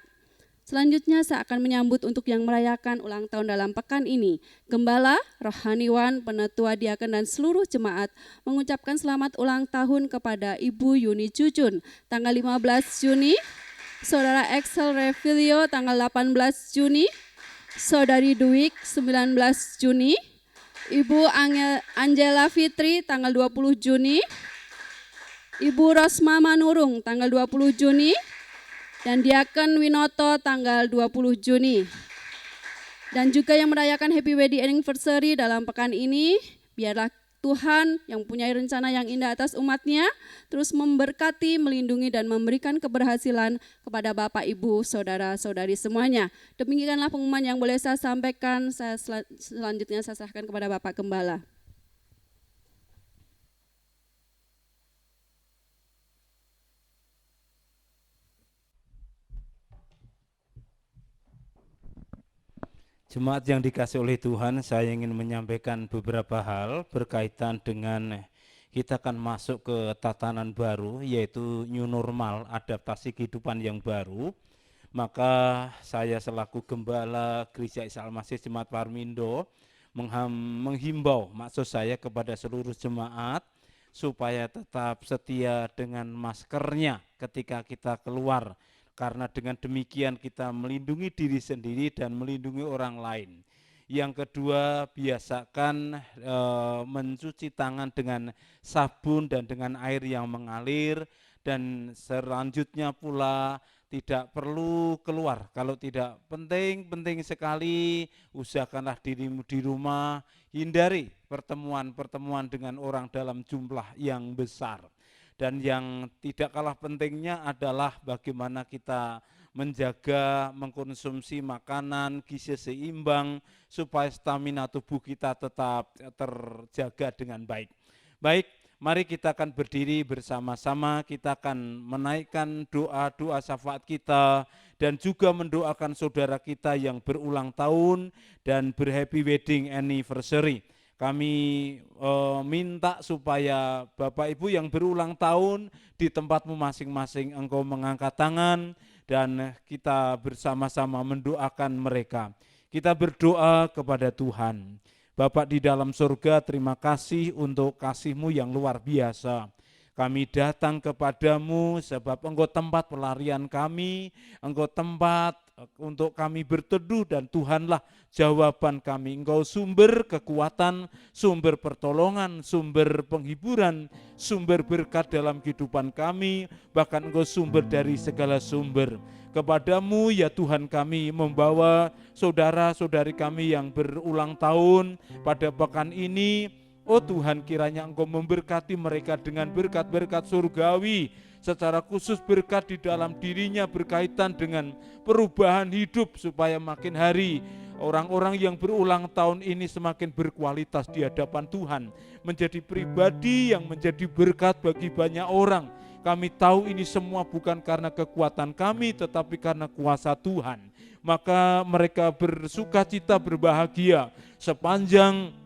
Selanjutnya saya akan menyambut untuk yang merayakan ulang tahun dalam pekan ini. Gembala, rohaniwan, penetua, diaken, dan seluruh jemaat mengucapkan selamat ulang tahun kepada Ibu Yuni Cucun. Tanggal 15 Juni, Saudara Excel Revilio tanggal 18 Juni, Saudari Duik 19 Juni, Ibu Angela Fitri tanggal 20 Juni, Ibu Rosma Manurung tanggal 20 Juni, dan Diaken Winoto tanggal 20 Juni. Dan juga yang merayakan happy wedding anniversary dalam pekan ini, biarlah Tuhan yang punya rencana yang indah atas umatnya terus memberkati, melindungi, dan memberikan keberhasilan kepada Bapak, Ibu, Saudara-saudari semuanya. Demikianlah pengumuman yang boleh saya sampaikan. Selanjutnya saya serahkan kepada Bapak Gembala.
Jemaat yang dikasih oleh Tuhan, saya ingin menyampaikan beberapa hal berkaitan dengan kita akan masuk ke tatanan baru, yaitu new normal, adaptasi kehidupan yang baru. Maka saya selaku Gembala Gereja Isa Al-Masih Jemaat Parmindo menghimbau, maksud saya kepada seluruh jemaat, supaya tetap setia dengan maskernya ketika kita keluar. Karena dengan demikian kita melindungi diri sendiri dan melindungi orang lain. Yang kedua, biasakan mencuci tangan dengan sabun dan dengan air yang mengalir. Dan selanjutnya pula tidak perlu keluar. Kalau tidak penting sekali, usahakanlah dirimu di rumah. Hindari pertemuan-pertemuan dengan orang dalam jumlah yang besar. Dan yang tidak kalah pentingnya adalah bagaimana kita menjaga, mengkonsumsi makanan gizi seimbang supaya stamina tubuh kita tetap terjaga dengan baik. Baik, mari kita akan berdiri bersama-sama, kita akan menaikkan doa-doa syafaat kita dan juga mendoakan saudara kita yang berulang tahun dan berhappy wedding anniversary. Kami minta supaya Bapak Ibu yang berulang tahun di tempatmu masing-masing engkau mengangkat tangan dan kita bersama-sama mendoakan mereka. Kita berdoa kepada Tuhan. Bapak di dalam surga, terima kasih untuk kasih-Mu yang luar biasa. Kami datang kepadamu sebab engkau tempat pelarian kami, engkau tempat untuk kami berteduh dan Tuhanlah jawaban kami. Engkau sumber kekuatan, sumber pertolongan, sumber penghiburan, sumber berkat dalam kehidupan kami, bahkan Engkau sumber dari segala sumber. Kepadamu ya Tuhan kami membawa saudara-saudari kami yang berulang tahun pada pekan ini. Oh Tuhan, kiranya Engkau memberkati mereka dengan berkat-berkat surgawi, secara khusus berkat di dalam dirinya berkaitan dengan perubahan hidup supaya makin hari orang-orang yang berulang tahun ini semakin berkualitas di hadapan Tuhan, menjadi pribadi yang menjadi berkat bagi banyak orang. Kami tahu ini semua bukan karena kekuatan kami, tetapi karena kuasa Tuhan. Maka mereka bersukacita, berbahagia sepanjang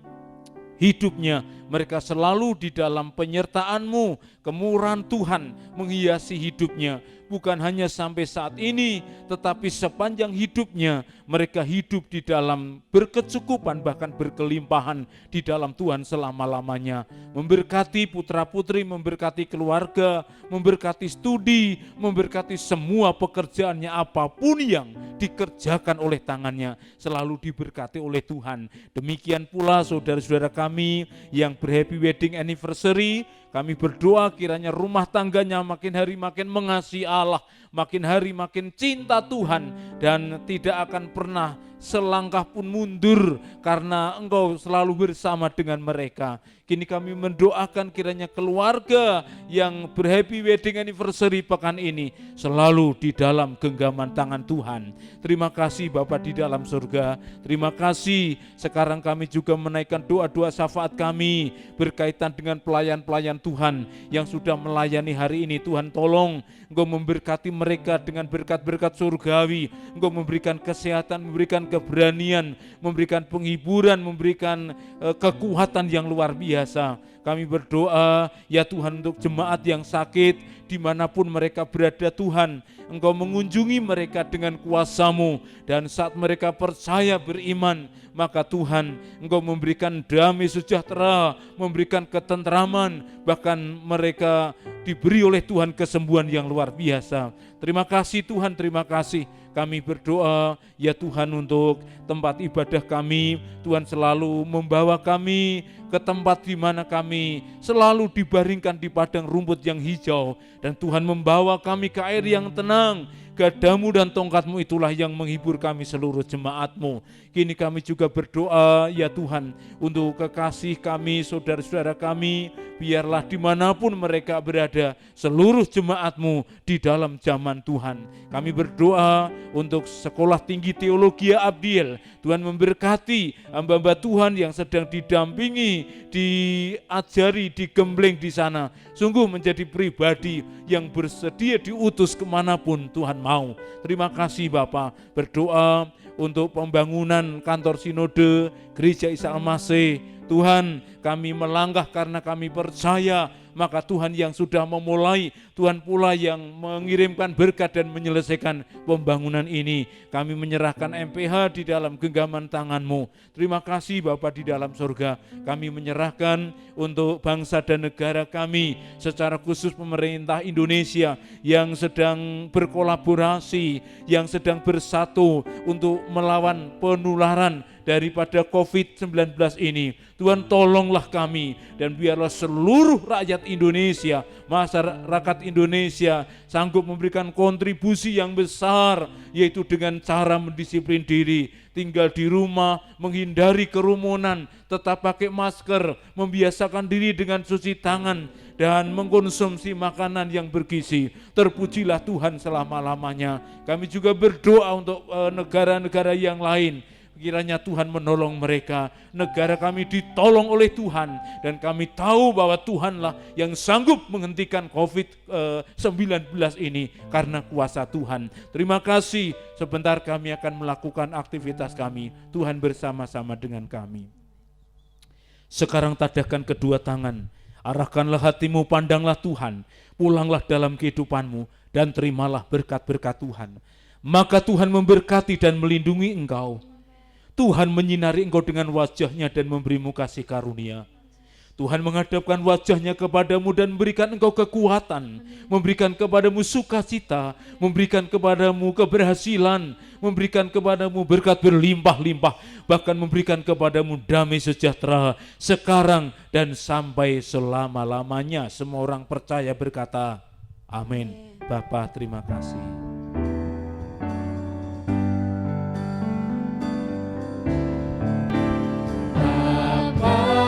hidupnya mereka selalu di dalam penyertaan-Mu, kemurahan Tuhan menghiasi hidupnya. Bukan hanya sampai saat ini, tetapi sepanjang hidupnya mereka hidup di dalam berkecukupan, bahkan berkelimpahan di dalam Tuhan selama-lamanya. Memberkati putra-putri, memberkati keluarga, memberkati studi, memberkati semua pekerjaannya, apapun yang dikerjakan oleh tangannya, selalu diberkati oleh Tuhan. Demikian pula saudara-saudara kami yang berhappy wedding anniversary, kami berdoa kiranya rumah tangganya makin hari makin mengasihi Allah, makin hari makin cinta Tuhan, dan tidak akan pernah selangkah pun mundur karena Engkau selalu bersama dengan mereka. Kini kami mendoakan kiranya keluarga yang berhappy wedding anniversary pekan ini selalu di dalam genggaman tangan Tuhan. Terima kasih Bapa di dalam surga. Terima kasih sekarang kami juga menaikkan doa-doa syafaat kami berkaitan dengan pelayan-pelayan Tuhan yang sudah melayani hari ini. Tuhan tolong Engkau memberkati mereka dengan berkat-berkat surgawi. Engkau memberikan kesehatan, memberikan keberanian, memberikan penghiburan, memberikan kekuatan yang luar biasa. Kami berdoa ya Tuhan untuk jemaat yang sakit dimanapun mereka berada Tuhan, Engkau mengunjungi mereka dengan kuasa-Mu, dan saat mereka percaya beriman, maka Tuhan Engkau memberikan damai sejahtera, memberikan ketentraman, bahkan mereka diberi oleh Tuhan kesembuhan yang luar biasa. Terima kasih Tuhan, terima kasih. Kami berdoa ya Tuhan untuk tempat ibadah kami, Tuhan selalu membawa kami ke tempat di mana kami selalu dibaringkan di padang rumput yang hijau, dan Tuhan membawa kami ke air yang tenang. Gadamu dan tongkatmu itulah yang menghibur kami seluruh jemaatmu. Kini kami juga berdoa ya Tuhan untuk kekasih kami, saudara-saudara kami, biarlah dimanapun mereka berada, seluruh jemaatmu di dalam zaman Tuhan. Kami berdoa untuk Sekolah Tinggi Teologi Abdiel, Tuhan memberkati hamba-hamba Tuhan yang sedang didampingi, diajari, digembleng di sana, sungguh menjadi pribadi yang bersedia diutus kemanapun Tuhan mau. Terima kasih Bapa. Berdoa untuk pembangunan kantor sinode Gereja Isa Al-Masih. Tuhan, kami melangkah karena kami percaya, maka Tuhan yang sudah memulai, Tuhan pula yang mengirimkan berkat dan menyelesaikan pembangunan ini. Kami menyerahkan MPH di dalam genggaman tangan-Mu. Terima kasih Bapa di dalam surga. Kami menyerahkan untuk bangsa dan negara kami, secara khusus pemerintah Indonesia yang sedang berkolaborasi, yang sedang bersatu untuk melawan penularan daripada COVID-19 ini. Tuhan tolonglah kami, dan biarlah seluruh rakyat Indonesia, masyarakat Indonesia sanggup memberikan kontribusi yang besar, yaitu dengan cara mendisiplin diri, tinggal di rumah, menghindari kerumunan, tetap pakai masker, membiasakan diri dengan cuci tangan, dan mengkonsumsi makanan yang bergizi. Terpujilah Tuhan selama-lamanya. Kami juga berdoa untuk negara-negara yang lain. Kiranya Tuhan menolong mereka. Negara kami ditolong oleh Tuhan, dan kami tahu bahwa Tuhanlah yang sanggup menghentikan COVID-19 ini karena kuasa Tuhan. Terima kasih. Sebentar kami akan melakukan aktivitas kami. Tuhan bersama-sama dengan kami. Sekarang tadahkan kedua tangan, arahkanlah hatimu, pandanglah Tuhan, pulanglah dalam kehidupanmu, dan terimalah berkat-berkat Tuhan. Maka Tuhan memberkati dan melindungi engkau. Tuhan menyinari engkau dengan wajah-Nya dan memberimu kasih karunia. Tuhan menghadapkan wajah-Nya kepadamu dan memberikan engkau kekuatan, memberikan kepadamu sukacita, memberikan kepadamu keberhasilan, memberikan kepadamu berkat berlimpah-limpah, bahkan memberikan kepadamu damai sejahtera sekarang dan sampai selama-lamanya. Semua orang percaya berkata, amin. Bapa, terima kasih.
Bapa,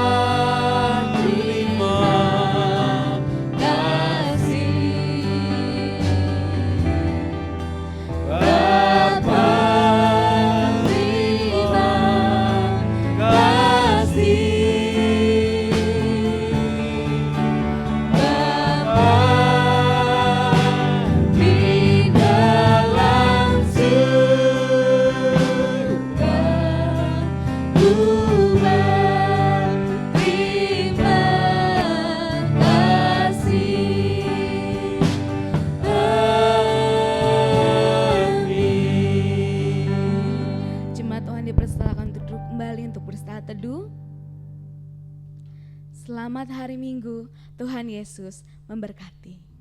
dipersilakan untuk duduk kembali untuk beristirahat teduh. Selamat hari Minggu, Tuhan Yesus memberkati.